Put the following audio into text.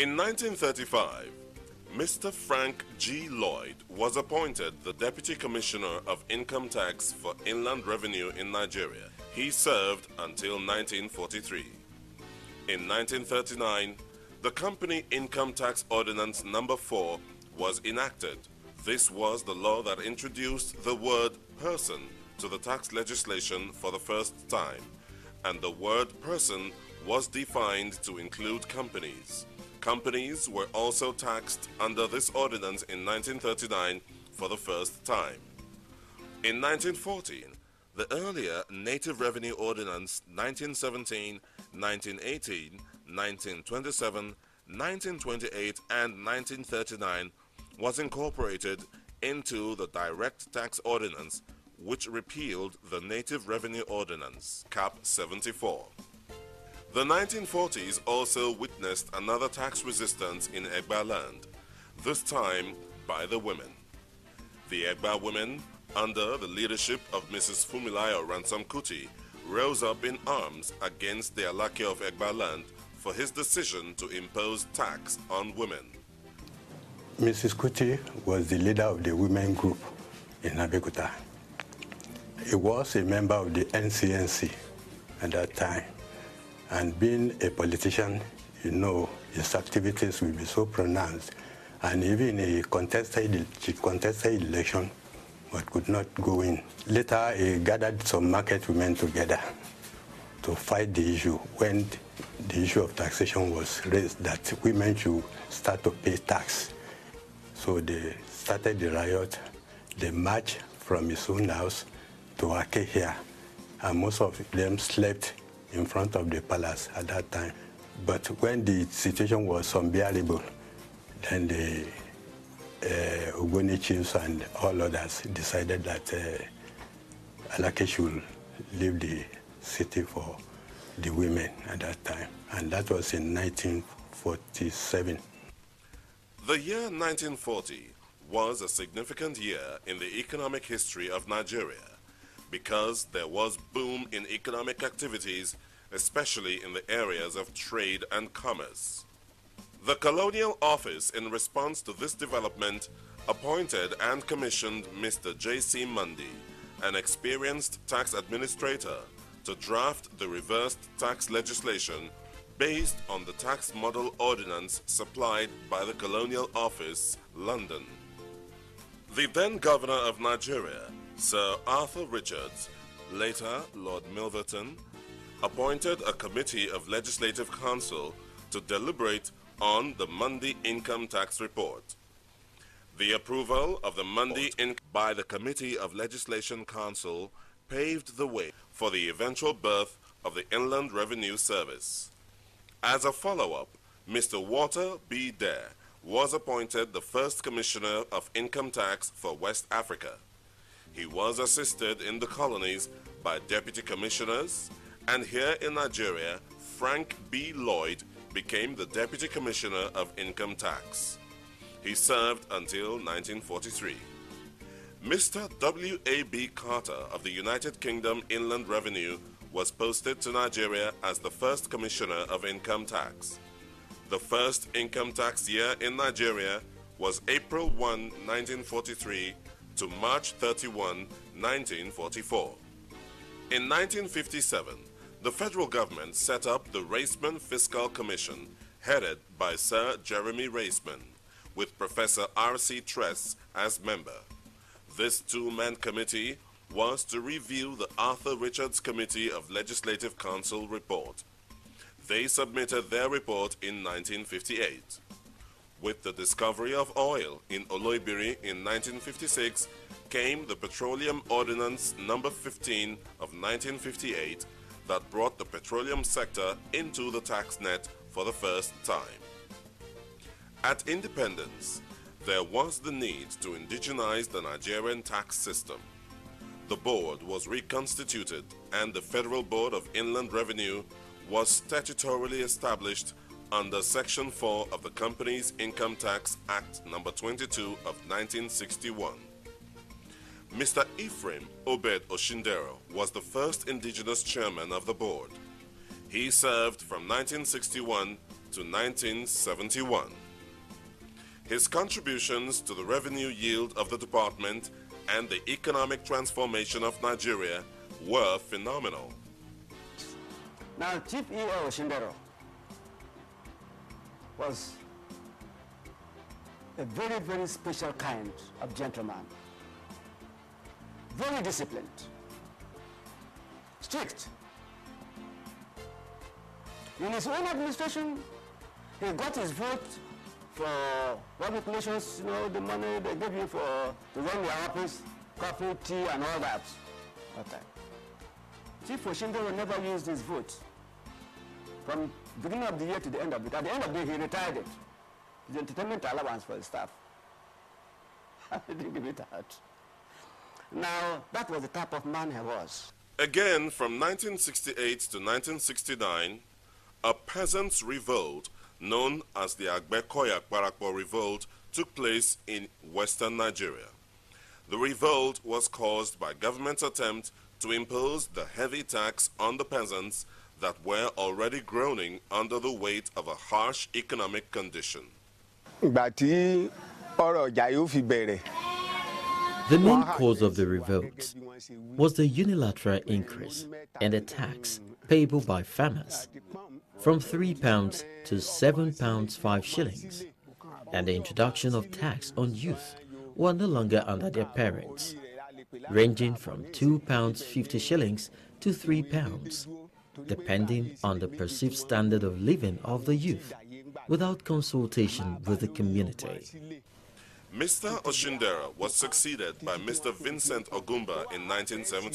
In 1935, Mr. Frank G. Lloyd was appointed the Deputy Commissioner of Income Tax for Inland Revenue in Nigeria. He served until 1943. In 1939, the Company Income Tax Ordinance Number 4 was enacted. This was the law that introduced the word person to the tax legislation for the first time, and the word person was defined to include companies. Companies were also taxed under this ordinance in 1939 for the first time. In 1914, the earlier Native Revenue Ordinance 1917, 1918, 1927, 1928 and 1939 was incorporated into the Direct Tax Ordinance, which repealed the Native Revenue Ordinance, Cap 74. The 1940s also witnessed another tax resistance in Egba land, this time by the women. The Egba women, under the leadership of Mrs. Fumilayo Ransom Kuti, rose up in arms against the Alake of Egba land for his decision to impose tax on women. Mrs. Kuti was the leader of the women group in Abeokuta. He was a member of the NCNC at that time. And being a politician, you know, his activities will be so pronounced. And even she contested election, but could not go in. Later, he gathered some market women together to fight the issue when the issue of taxation was raised, that women should start to pay tax. So they started the riot. They marched from his own house to Ake here, and most of them slept in front of the palace at that time. But when the situation was unbearable, then the Ogoni chiefs and all others decided that Alake should leave the city for the women at that time. And that was in 1947. The year 1940 was a significant year in the economic history of Nigeria, because there was boom in economic activities, especially in the areas of trade and commerce. The Colonial Office, in response to this development, appointed and commissioned Mr. J.C. Mundy, an experienced tax administrator, to draft the reversed tax legislation based on the tax model ordinance supplied by the Colonial Office, London. The then Governor of Nigeria, Sir Arthur Richards, later Lord Milverton, appointed a committee of Legislative Council to deliberate on the Mundy Income Tax Report. The approval of the Mundy Income by the Committee of Legislation Council paved the way for the eventual birth of the Inland Revenue Service. As a follow-up, Mr. Walter B. Dare was appointed the first Commissioner of Income Tax for West Africa. He was assisted in the colonies by deputy commissioners, and here in Nigeria, Frank B. Lloyd became the Deputy Commissioner of Income Tax. He served until 1943. Mr. W.A.B. Carter of the United Kingdom Inland Revenue was posted to Nigeria as the first Commissioner of Income Tax. The first income tax year in Nigeria was April 1, 1943 to March 31, 1944. In 1957, the federal government set up the Raceman Fiscal Commission, headed by Sir Jeremy Raceman, with Professor R.C. Tress as member. This two-man committee was to review the Arthur Richards Committee of Legislative Council report. They submitted their report in 1958. With the discovery of oil in Oloibiri in 1956 came the Petroleum Ordinance Number 15 of 1958 that brought the petroleum sector into the tax net for the first time. At independence, there was the need to indigenize the Nigerian tax system. The board was reconstituted and the Federal Board of Inland Revenue was statutorily established under Section 4 of the Companies Income Tax Act No. 22 of 1961. Mr. Ephraim Obed Oshindero was the first indigenous chairman of the board. He served from 1961 to 1971. His contributions to the revenue yield of the department and the economic transformation of Nigeria were phenomenal. Now, Chief E. Oshindero was a very, very special kind of gentleman. Very disciplined, strict. In his own administration, he got his vote for public relations, you know, the money they gave him to run their office, coffee, tea, and all that. Okay. Chief Oshindero never used his vote from beginning of the year to the end of it. At the end of the year, he retired it. His entertainment allowance for his staff. I didn't give it out. Now, that was the type of man he was. Again, from 1968 to 1969, a peasants' revolt known as the Agbekoya Kparakpo Revolt took place in western Nigeria. The revolt was caused by government's attempt to impose the heavy tax on the peasants that were already groaning under the weight of a harsh economic condition. The main cause of the revolt was the unilateral increase in the tax payable by farmers from £3 to £7 5 shillings, and the introduction of tax on youth who are no longer under their parents, ranging from £2 50 shillings to £3, depending on the perceived standard of living of the youth, without consultation with the community. Mr. Oshindero was succeeded by Mr. Vincent Ogumba in 1974.